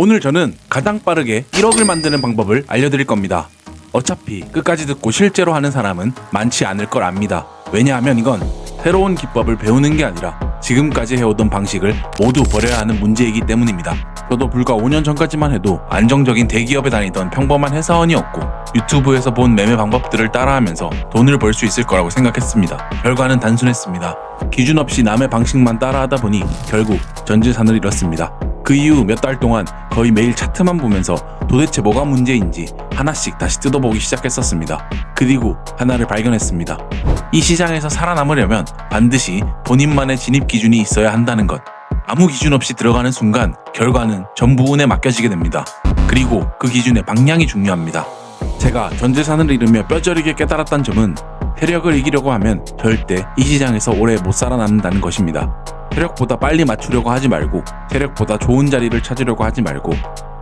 오늘 저는 가장 빠르게 1억을 만드는 방법을 알려드릴 겁니다. 어차피 끝까지 듣고 실제로 하는 사람은 많지 않을 걸 압니다. 왜냐하면 이건 새로운 기법을 배우는 게 아니라 지금까지 해오던 방식을 모두 버려야 하는 문제이기 때문입니다. 저도 불과 5년 전까지만 해도 안정적인 대기업에 다니던 평범한 회사원이었고 유튜브에서 본 매매 방법들을 따라하면서 돈을 벌 수 있을 거라고 생각했습니다. 결과는 단순했습니다. 기준 없이 남의 방식만 따라하다 보니 결국 전재산을 잃었습니다. 그 이후 몇 달 동안 거의 매일 차트만 보면서 도대체 뭐가 문제인지 하나씩 다시 뜯어보기 시작했었습니다. 그리고 하나를 발견했습니다. 이 시장에서 살아남으려면 반드시 본인만의 진입 기준이 있어야 한다는 것. 아무 기준 없이 들어가는 순간 결과는 전부 운에 맡겨지게 됩니다. 그리고 그 기준의 방향이 중요합니다. 제가 전재산을 잃으며 뼈저리게 깨달았던 점은 세력을 이기려고 하면 절대 이 시장에서 오래 못 살아남는다는 것입니다. 세력보다 빨리 맞추려고 하지 말고 세력보다 좋은 자리를 찾으려고 하지 말고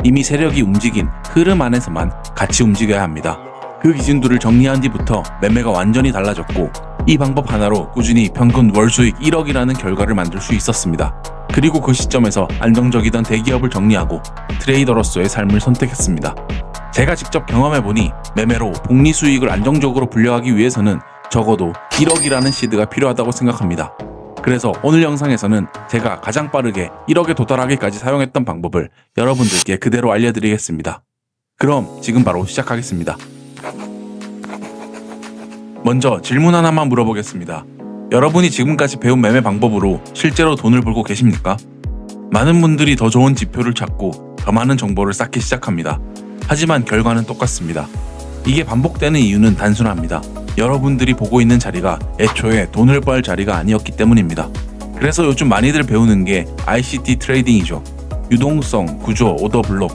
이미 세력이 움직인 흐름 안에서만 같이 움직여야 합니다. 그 기준들을 정리한 뒤부터 매매가 완전히 달라졌고 이 방법 하나로 꾸준히 평균 월 수익 1억이라는 결과를 만들 수 있었습니다. 그리고 그 시점에서 안정적이던 대기업을 정리하고 트레이더로서의 삶을 선택했습니다. 제가 직접 경험해보니 매매로 복리 수익을 안정적으로 불려가기 위해서는 적어도 1억이라는 시드가 필요하다고 생각합니다. 그래서 오늘 영상에서는 제가 가장 빠르게 1억에 도달하기까지 사용했던 방법을 여러분들께 그대로 알려드리겠습니다. 그럼 지금 바로 시작하겠습니다. 먼저 질문 하나만 물어보겠습니다. 여러분이 지금까지 배운 매매 방법으로 실제로 돈을 벌고 계십니까? 많은 분들이 더 좋은 지표를 찾고 더 많은 정보를 쌓기 시작합니다. 하지만 결과는 똑같습니다. 이게 반복되는 이유는 단순합니다. 여러분들이 보고 있는 자리가 애초에 돈을 벌 자리가 아니었기 때문입니다. 그래서 요즘 많이들 배우는 게 ICT 트레이딩이죠. 유동성, 구조, 오더 블록.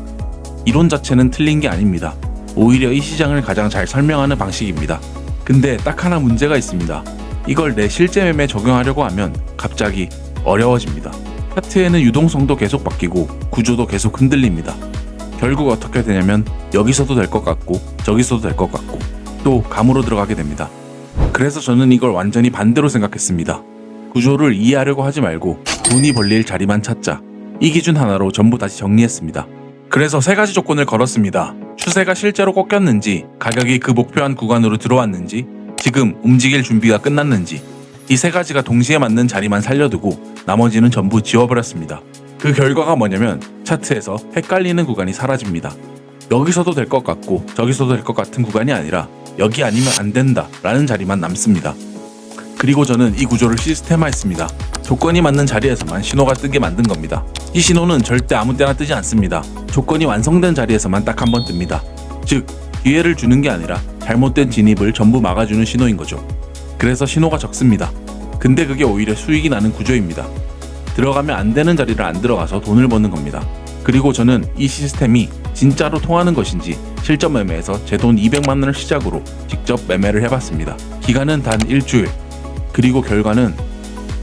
이론 자체는 틀린 게 아닙니다. 오히려 이 시장을 가장 잘 설명하는 방식입니다. 근데 딱 하나 문제가 있습니다. 이걸 내 실제 매매에 적용하려고 하면 갑자기 어려워집니다. 차트에는 유동성도 계속 바뀌고 구조도 계속 흔들립니다. 결국 어떻게 되냐면 여기서도 될 것 같고 저기서도 될 것 같고 또 감으로 들어가게 됩니다. 그래서 저는 이걸 완전히 반대로 생각했습니다. 구조를 이해하려고 하지 말고 돈이 벌릴 자리만 찾자. 이 기준 하나로 전부 다시 정리했습니다. 그래서 3가지 조건을 걸었습니다. 추세가 실제로 꺾였는지, 가격이 그 목표한 구간으로 들어왔는지, 지금 움직일 준비가 끝났는지 이 3가지가 동시에 맞는 자리만 살려두고 나머지는 전부 지워버렸습니다. 그 결과가 뭐냐면 차트에서 헷갈리는 구간이 사라집니다. 여기서도 될 것 같고 저기서도 될 것 같은 구간이 아니라 여기 아니면 안 된다 라는 자리만 남습니다. 그리고 저는 이 구조를 시스템화했습니다. 조건이 맞는 자리에서만 신호가 뜨게 만든 겁니다. 이 신호는 절대 아무 때나 뜨지 않습니다. 조건이 완성된 자리에서만 딱 한 번 뜹니다. 즉 기회를 주는 게 아니라 잘못된 진입을 전부 막아주는 신호인 거죠. 그래서 신호가 적습니다. 근데 그게 오히려 수익이 나는 구조입니다. 들어가면 안 되는 자리를 안 들어가서 돈을 버는 겁니다. 그리고 저는 이 시스템이 진짜로 통하는 것인지 실전 매매에서 제 돈 200만 원을 시작으로 직접 매매를 해봤습니다. 기간은 단 일주일. 그리고 결과는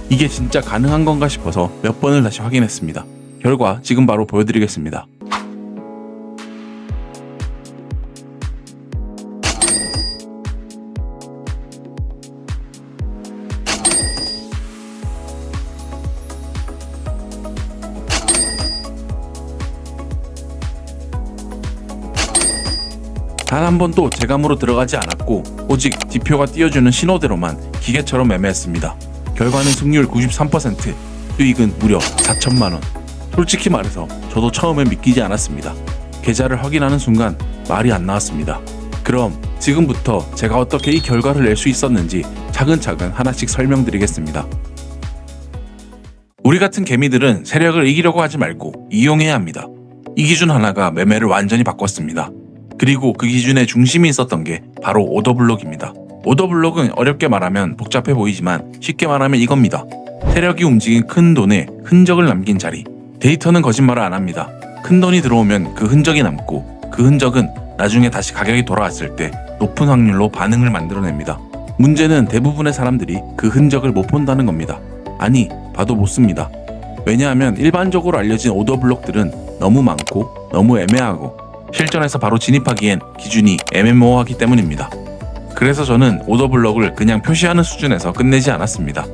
이게 진짜 가능한 건가 싶어서 몇 번을 다시 확인했습니다. 결과 지금 바로 보여드리겠습니다. 단 한 번도 재감으로 들어가지 않았고 오직 지표가 띄워주는 신호대로만 기계처럼 매매했습니다. 결과는 승률 93%, 수익은 무려 4천만 원. 솔직히 말해서 저도 처음엔 믿기지 않았습니다. 계좌를 확인하는 순간 말이 안 나왔습니다. 그럼 지금부터 제가 어떻게 이 결과를 낼 수 있었는지 차근차근 하나씩 설명드리겠습니다. 우리 같은 개미들은 세력을 이기려고 하지 말고 이용해야 합니다. 이 기준 하나가 매매를 완전히 바꿨습니다. 그리고 그 기준의 중심이 있었던 게 바로 오더블록입니다. 오더블록은 어렵게 말하면 복잡해 보이지만 쉽게 말하면 이겁니다. 세력이 움직인 큰 돈에 흔적을 남긴 자리. 데이터는 거짓말을 안 합니다. 큰 돈이 들어오면 그 흔적이 남고 그 흔적은 나중에 다시 가격이 돌아왔을 때 높은 확률로 반응을 만들어냅니다. 문제는 대부분의 사람들이 그 흔적을 못 본다는 겁니다. 아니, 봐도 못 씁니다. 왜냐하면 일반적으로 알려진 오더블록들은 너무 많고 너무 애매하고 실전에서 바로 진입하기엔 기준이 애매모호하기 때문입니다. 그래서 저는 오더블록을 그냥 표시하는 수준에서 끝내지 않았습니다.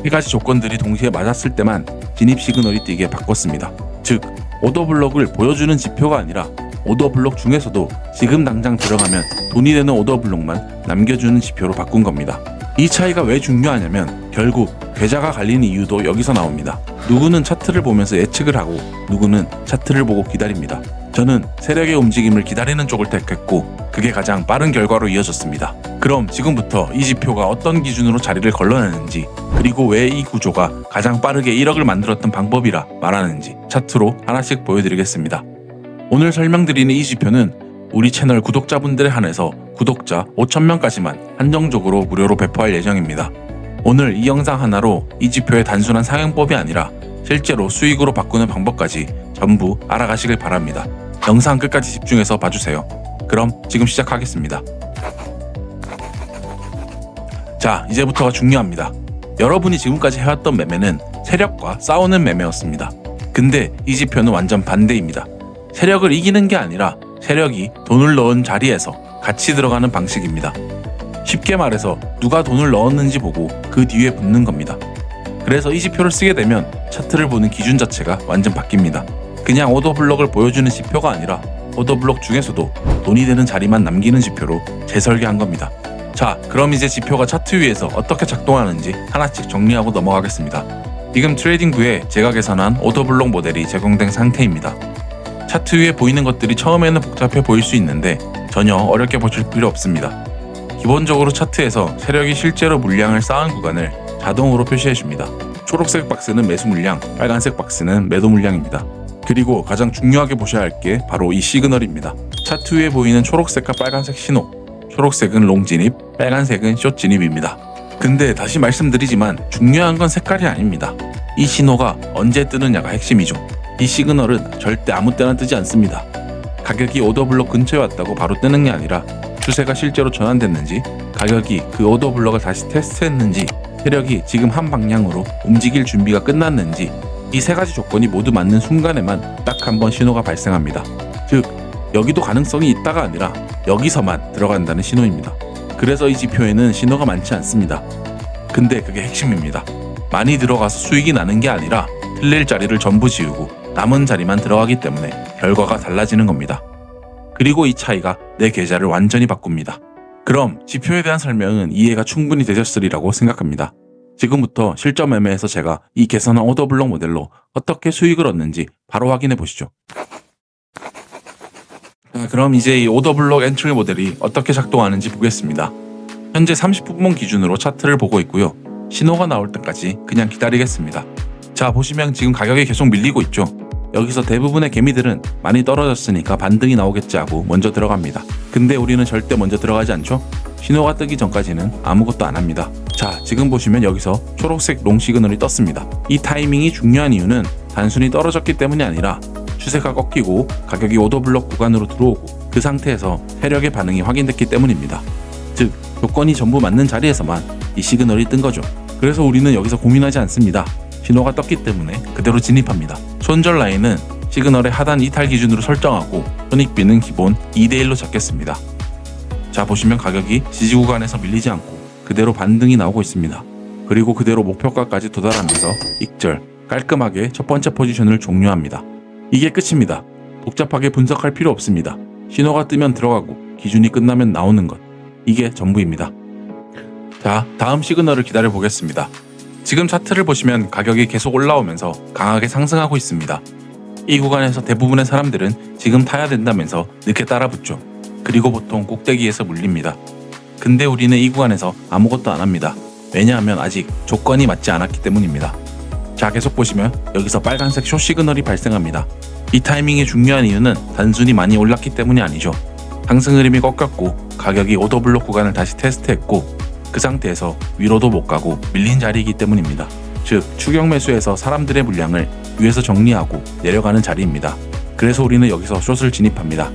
3가지 조건들이 동시에 맞았을 때만 진입 시그널이 뜨게 바꿨습니다. 즉 오더블록을 보여주는 지표가 아니라 오더블록 중에서도 지금 당장 들어가면 돈이 되는 오더블록만 남겨주는 지표로 바꾼 겁니다. 이 차이가 왜 중요하냐면 결국 계좌가 갈리는 이유도 여기서 나옵니다. 누구는 차트를 보면서 예측을 하고 누구는 차트를 보고 기다립니다. 저는 세력의 움직임을 기다리는 쪽을 택했고 그게 가장 빠른 결과로 이어졌습니다. 그럼 지금부터 이 지표가 어떤 기준으로 자리를 걸러내는지 그리고 왜 이 구조가 가장 빠르게 1억을 만들었던 방법이라 말하는지 차트로 하나씩 보여드리겠습니다. 오늘 설명드리는 이 지표는 우리 채널 구독자분들에 한해서 구독자 5,000명까지만 한정적으로 무료로 배포할 예정입니다. 오늘 이 영상 하나로 이 지표의 단순한 사용법이 아니라 실제로 수익으로 바꾸는 방법까지 전부 알아가시길 바랍니다. 영상 끝까지 집중해서 봐주세요. 그럼 지금 시작하겠습니다. 자, 이제부터가 중요합니다. 여러분이 지금까지 해왔던 매매는 세력과 싸우는 매매였습니다. 근데 이 지표는 완전 반대입니다. 세력을 이기는 게 아니라 세력이 돈을 넣은 자리에서 같이 들어가는 방식입니다. 쉽게 말해서 누가 돈을 넣었는지 보고 그 뒤에 붙는 겁니다. 그래서 이 지표를 쓰게 되면 차트를 보는 기준 자체가 완전 바뀝니다. 그냥 오더블록을 보여주는 지표가 아니라 오더블록 중에서도 돈이 되는 자리만 남기는 지표로 재설계한 겁니다. 자, 그럼 이제 지표가 차트 위에서 어떻게 작동하는지 하나씩 정리하고 넘어가겠습니다. 지금 트레이딩부에 제가 계산한 오더블록 모델이 적용된 상태입니다. 차트 위에 보이는 것들이 처음에는 복잡해 보일 수 있는데 전혀 어렵게 보실 필요 없습니다. 기본적으로 차트에서 세력이 실제로 물량을 쌓은 구간을 자동으로 표시해줍니다. 초록색 박스는 매수 물량, 빨간색 박스는 매도 물량입니다. 그리고 가장 중요하게 보셔야 할 게 바로 이 시그널입니다. 차트 위에 보이는 초록색과 빨간색 신호, 초록색은 롱 진입, 빨간색은 숏 진입입니다. 근데 다시 말씀드리지만 중요한 건 색깔이 아닙니다. 이 신호가 언제 뜨느냐가 핵심이죠. 이 시그널은 절대 아무 때나 뜨지 않습니다. 가격이 오더블록 근처에 왔다고 바로 뜨는 게 아니라 추세가 실제로 전환됐는지, 가격이 그 오더블록을 다시 테스트했는지, 세력이 지금 한 방향으로 움직일 준비가 끝났는지 이 세 가지 조건이 모두 맞는 순간에만 딱 한 번 신호가 발생합니다. 즉, 여기도 가능성이 있다가 아니라 여기서만 들어간다는 신호입니다. 그래서 이 지표에는 신호가 많지 않습니다. 근데 그게 핵심입니다. 많이 들어가서 수익이 나는 게 아니라 틀릴 자리를 전부 지우고 남은 자리만 들어가기 때문에 결과가 달라지는 겁니다. 그리고 이 차이가 내 계좌를 완전히 바꿉니다. 그럼 지표에 대한 설명은 이해가 충분히 되셨으리라고 생각합니다. 지금부터 실전 매매에서 제가 이 개선한 오더블록 모델로 어떻게 수익을 얻는지 바로 확인해 보시죠. 자, 그럼 이제 이 오더블록 엔트리 모델이 어떻게 작동하는지 보겠습니다. 현재 30분봉 기준으로 차트를 보고 있고요. 신호가 나올 때까지 그냥 기다리겠습니다. 자, 보시면 지금 가격이 계속 밀리고 있죠. 여기서 대부분의 개미들은 많이 떨어졌으니까 반등이 나오겠지 하고 먼저 들어갑니다. 근데 우리는 절대 먼저 들어가지 않죠? 신호가 뜨기 전까지는 아무것도 안 합니다. 자, 지금 보시면 여기서 초록색 롱 시그널이 떴습니다. 이 타이밍이 중요한 이유는 단순히 떨어졌기 때문이 아니라 추세가 꺾이고 가격이 오더블록 구간으로 들어오고 그 상태에서 세력의 반응이 확인됐기 때문입니다. 즉, 조건이 전부 맞는 자리에서만 이 시그널이 뜬 거죠. 그래서 우리는 여기서 고민하지 않습니다. 신호가 떴기 때문에 그대로 진입합니다. 손절 라인은 시그널의 하단 이탈 기준으로 설정하고 손익비는 기본 2대1로 잡겠습니다. 자, 보시면 가격이 지지 구간에서 밀리지 않고 그대로 반등이 나오고 있습니다. 그리고 그대로 목표가까지 도달하면서 익절, 깔끔하게 첫 번째 포지션을 종료합니다. 이게 끝입니다. 복잡하게 분석할 필요 없습니다. 신호가 뜨면 들어가고 기준이 끝나면 나오는 것. 이게 전부입니다. 자, 다음 시그널을 기다려 보겠습니다. 지금 차트를 보시면 가격이 계속 올라오면서 강하게 상승하고 있습니다. 이 구간에서 대부분의 사람들은 지금 타야 된다면서 늦게 따라붙죠. 그리고 보통 꼭대기에서 물립니다. 근데 우리는 이 구간에서 아무것도 안 합니다. 왜냐하면 아직 조건이 맞지 않았기 때문입니다. 자, 계속 보시면 여기서 빨간색 숏 시그널이 발생합니다. 이 타이밍이 중요한 이유는 단순히 많이 올랐기 때문이 아니죠. 상승 흐름이 꺾였고 가격이 오더블록 구간을 다시 테스트했고 그 상태에서 위로도 못 가고 밀린 자리이기 때문입니다. 즉, 추격 매수에서 사람들의 물량을 위에서 정리하고 내려가는 자리입니다. 그래서 우리는 여기서 숏을 진입합니다.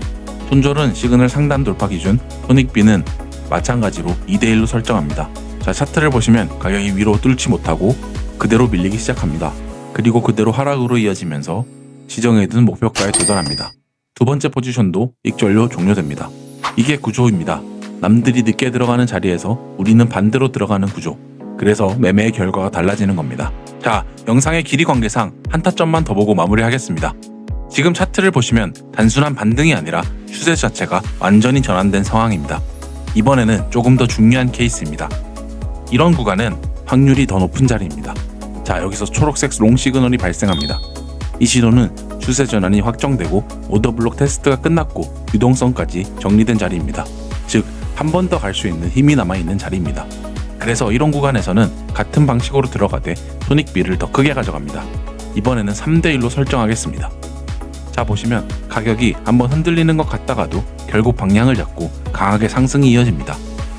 손절은 시그널 상단 돌파 기준, 손익비는 마찬가지로 2대1로 설정합니다. 자, 차트를 보시면 가격이 위로 뚫지 못하고 그대로 밀리기 시작합니다. 그리고 그대로 하락으로 이어지면서 지정해둔 목표가에 도달합니다. 두 번째 포지션도 익절로 종료됩니다. 이게 구조입니다. 남들이 늦게 들어가는 자리에서 우리는 반대로 들어가는 구조. 그래서 매매의 결과가 달라지는 겁니다. 자, 영상의 길이 관계상 한 타점만 더 보고 마무리하겠습니다. 지금 차트를 보시면 단순한 반등이 아니라 추세 자체가 완전히 전환된 상황입니다. 이번에는 조금 더 중요한 케이스입니다. 이런 구간은 확률이 더 높은 자리입니다. 자, 여기서 초록색 롱 시그널이 발생합니다. 이 신호는 추세 전환이 확정되고 오더블록 테스트가 끝났고 유동성까지 정리된 자리입니다. 즉, 한 번 더 갈 수 있는 힘이 남아있는 자리입니다. 그래서 이런 구간에서는 같은 방식으로 들어가되 손익비를 더 크게 가져갑니다. 이번에는 3대1로 설정하겠습니다. 자, 보시면 가격이 한번 흔들리는 것 같다가도 결국 방향을 잡고 강하게 상승이 이어집니다.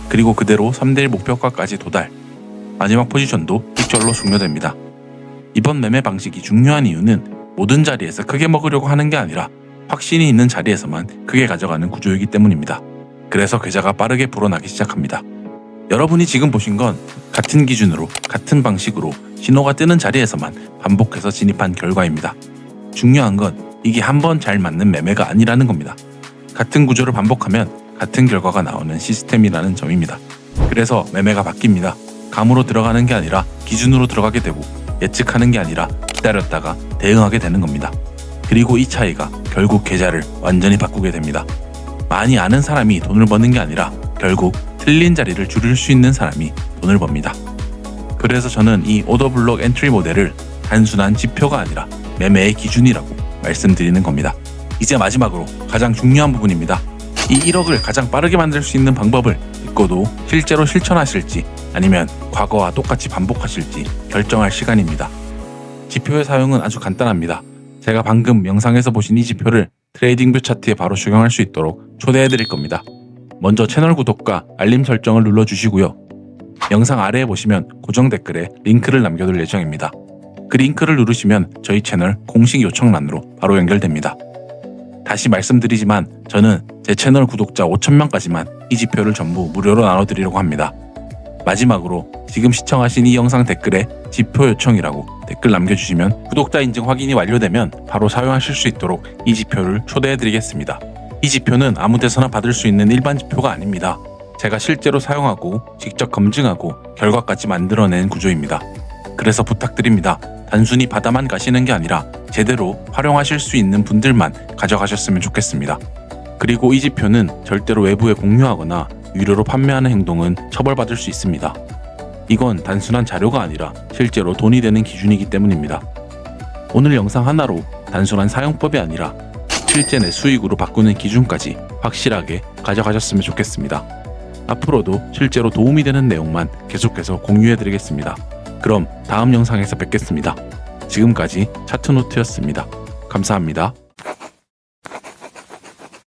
그리고 그대로 3대1 목표가까지 도달. 마지막 포지션도 픽절로 종료됩니다. 이번 매매 방식이 중요한 이유는 모든 자리에서 크게 먹으려고 하는 게 아니라 확신이 있는 자리에서만 크게 가져가는 구조이기 때문입니다. 그래서 계좌가 빠르게 불어나기 시작합니다. 여러분이 지금 보신 건 같은 기준으로 같은 방식으로 신호가 뜨는 자리에서만 반복해서 진입한 결과입니다. 중요한 건 이게 한 번 잘 맞는 매매가 아니라는 겁니다. 같은 구조를 반복하면 같은 결과가 나오는 시스템이라는 점입니다. 그래서 매매가 바뀝니다. 감으로 들어가는 게 아니라 기준으로 들어가게 되고 예측하는 게 아니라 기다렸다가 대응하게 되는 겁니다. 그리고 이 차이가 결국 계좌를 완전히 바꾸게 됩니다. 많이 아는 사람이 돈을 버는 게 아니라 결국 틀린 자리를 줄일 수 있는 사람이 돈을 법니다. 그래서 저는 이 오더블록 엔트리 모델을 단순한 지표가 아니라 매매의 기준이라고 말씀드리는 겁니다. 이제 마지막으로 가장 중요한 부분입니다. 이 1억을 가장 빠르게 만들 수 있는 방법을 믿고도 실제로 실천하실지 아니면 과거와 똑같이 반복하실지 결정할 시간입니다. 지표의 사용은 아주 간단합니다. 제가 방금 영상에서 보신 이 지표를 트레이딩뷰 차트에 바로 적용할 수 있도록 초대해 드릴 겁니다. 먼저 채널 구독과 알림 설정을 눌러주시고요. 영상 아래에 보시면 고정 댓글에 링크를 남겨둘 예정입니다. 그 링크를 누르시면 저희 채널 공식 요청란으로 바로 연결됩니다. 다시 말씀드리지만 저는 제 채널 구독자 5,000명까지만 이 지표를 전부 무료로 나눠드리려고 합니다. 마지막으로 지금 시청하신 이 영상 댓글에 지표 요청이라고 댓글 남겨주시면 구독자 인증 확인이 완료되면 바로 사용하실 수 있도록 이 지표를 초대해드리겠습니다. 이 지표는 아무 데서나 받을 수 있는 일반 지표가 아닙니다. 제가 실제로 사용하고 직접 검증하고 결과까지 만들어낸 구조입니다. 그래서 부탁드립니다. 단순히 받아만 가시는 게 아니라 제대로 활용하실 수 있는 분들만 가져가셨으면 좋겠습니다. 그리고 이 지표는 절대로 외부에 공유하거나 유료로 판매하는 행동은 처벌받을 수 있습니다. 이건 단순한 자료가 아니라 실제로 돈이 되는 기준이기 때문입니다. 오늘 영상 하나로 단순한 사용법이 아니라 실제 내 수익으로 바꾸는 기준까지 확실하게 가져가셨으면 좋겠습니다. 앞으로도 실제로 도움이 되는 내용만 계속해서 공유해드리겠습니다. 그럼 다음 영상에서 뵙겠습니다. 지금까지 차트노트였습니다. 감사합니다.